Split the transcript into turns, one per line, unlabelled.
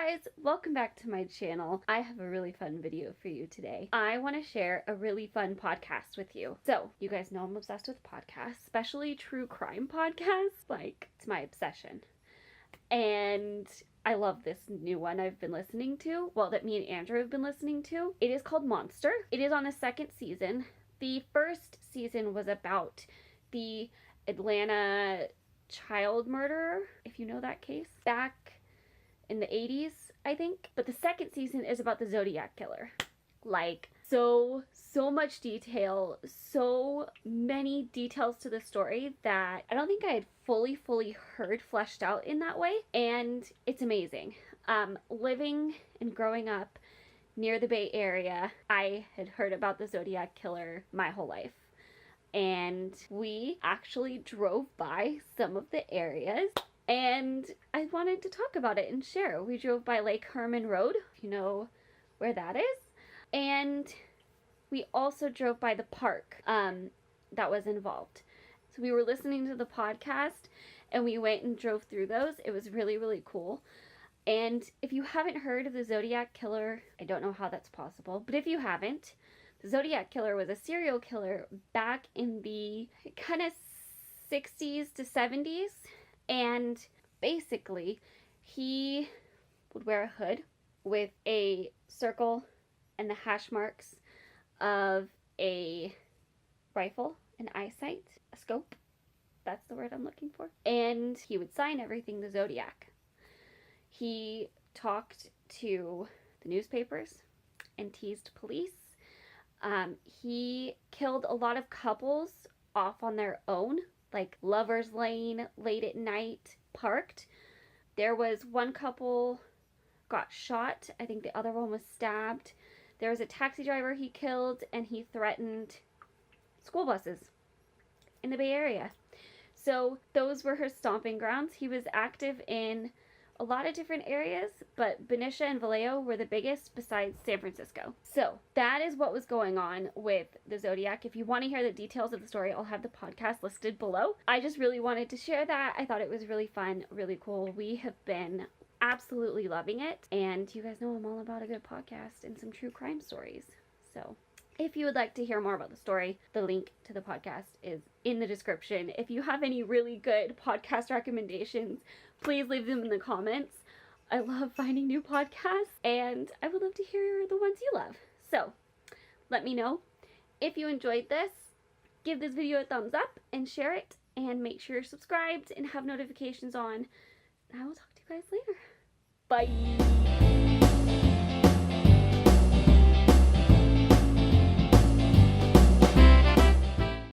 guys, welcome back to my channel. I have a really fun video for you today. I want to share a really fun podcast with you. So, you guys know I'm obsessed with podcasts, especially true crime podcasts. Like, it's my obsession. And I love this new one I've been listening to. Well, that me and Andrew have been listening to. It is called Monster. It is on the second season. The first season was about the Atlanta child murderer, if you know that case, back in the 80s, I think. But the second season is about the Zodiac Killer. Like, so much detail, so many details to the story that I don't think I had fully heard fleshed out in that way. And it's amazing. Living and growing up near the Bay Area, I had heard about the Zodiac Killer my whole life. And we actually drove by some of the areas. And I wanted to talk about it and share. We drove by Lake Herman Road, if you know where that is. And we also drove by the park that was involved. So we were listening to the podcast and we went and drove through those. It was really cool. And if you haven't heard of the Zodiac Killer, I don't know how that's possible, but if you haven't, the Zodiac Killer was a serial killer back in the kind of 60s to 70s. And basically, he would wear a hood with a circle and the hash marks of a rifle, an eyesight, a scope. That's the word I'm looking for. And he would sign everything the Zodiac. He talked to the newspapers and teased police. He killed a lot of couples off on their own, like lovers lane, late at night, parked. There was one couple got shot. I think the other one was stabbed. There was a taxi driver he killed, and he threatened school buses in the Bay Area. So those were his stomping grounds. He was active in a lot of different areas, but Benicia and Vallejo were the biggest besides San Francisco. So that is what was going on with the Zodiac. If you want to hear the details of the story, I'll have the podcast listed below. I just really wanted to share that. I thought it was really fun, really cool. We have been absolutely loving it. And you guys know I'm all about a good podcast and some true crime stories. So if you would like to hear more about the story, the link to the podcast is in the description. If you have any really good podcast recommendations, please leave them in the comments. I love finding new podcasts, and I would love to hear the ones you love. So, let me know. If you enjoyed this, give this video a thumbs up and share it, and make sure you're subscribed and have notifications on. And I will talk to you guys later. Bye!